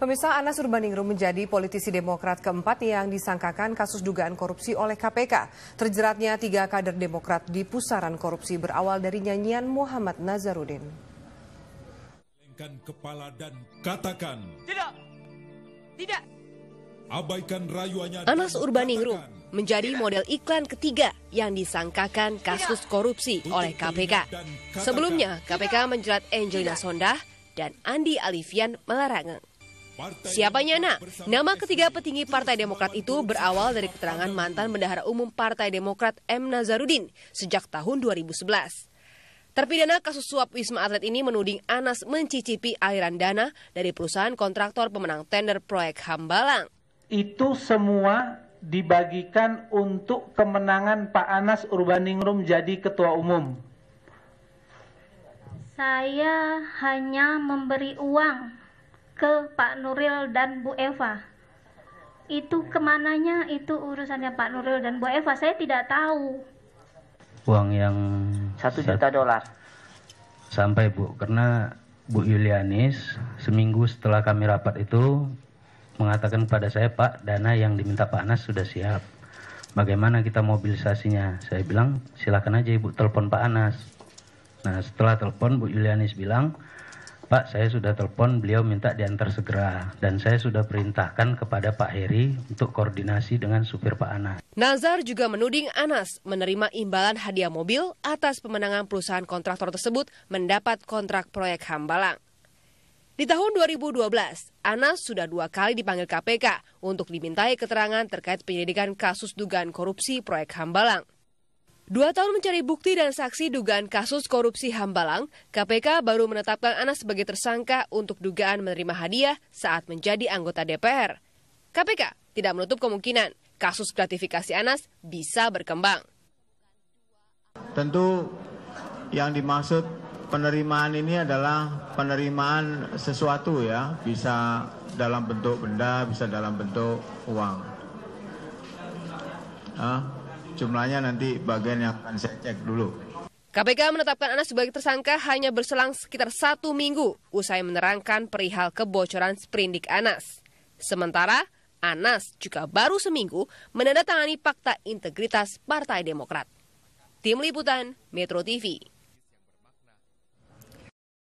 Pemirsa, Anas Urbaningrum menjadi politisi Demokrat keempat yang disangkakan kasus dugaan korupsi oleh KPK. Terjeratnya 3 kader Demokrat di pusaran korupsi berawal dari nyanyian Muhammad Nazarudin. Lengkan kepala dan katakan, Tidak. Abaikan rayuannya. Anas Urbaningrum menjadi model iklan ketiga yang disangkakan kasus korupsi oleh KPK. Sebelumnya, KPK menjerat Angelina Sondakh dan Andi Alifian Malarangeng. Siapanya nak? Nama ketiga petinggi Partai Demokrat itu berawal dari keterangan mantan Bendahara Umum Partai Demokrat M. Nazarudin sejak tahun 2011. Terpidana kasus suap Wisma Atlet ini menuding Anas mencicipi aliran dana dari perusahaan kontraktor pemenang tender proyek Hambalang. Itu semua dibagikan untuk kemenangan Pak Anas Urbaningrum jadi ketua umum. Saya hanya memberi uang ke Pak Nuril dan Bu Eva. Itu kemananya, itu urusannya Pak Nuril dan Bu Eva, saya tidak tahu. Uang yang $1 juta. Sampai Bu, karena Bu Yulianis seminggu setelah kami rapat itu mengatakan pada saya, Pak, dana yang diminta Pak Anas sudah siap. Bagaimana kita mobilisasinya? Saya bilang, silakan aja Ibu telepon Pak Anas. Nah, setelah telepon Bu Yulianis bilang, Pak, saya sudah telepon, beliau minta diantar segera. Dan saya sudah perintahkan kepada Pak Heri untuk koordinasi dengan supir Pak Anas. Nazar juga menuding Anas menerima imbalan hadiah mobil atas pemenangan perusahaan kontraktor tersebut mendapat kontrak proyek Hambalang. Di tahun 2012, Anas sudah 2 kali dipanggil KPK untuk dimintai keterangan terkait penyelidikan kasus dugaan korupsi proyek Hambalang. 2 tahun mencari bukti dan saksi dugaan kasus korupsi Hambalang, KPK baru menetapkan Anas sebagai tersangka untuk dugaan menerima hadiah saat menjadi anggota DPR. KPK tidak menutup kemungkinan kasus gratifikasi Anas bisa berkembang. Tentu yang dimaksud penerimaan ini adalah penerimaan sesuatu ya, bisa dalam bentuk benda, bisa dalam bentuk uang. Jumlahnya nanti bagian yang akan saya cek dulu. KPK menetapkan Anas sebagai tersangka hanya berselang sekitar 1 minggu usai menerangkan perihal kebocoran sprindik Anas. Sementara Anas juga baru seminggu menandatangani Fakta Integritas Partai Demokrat. Tim Liputan Metro TV.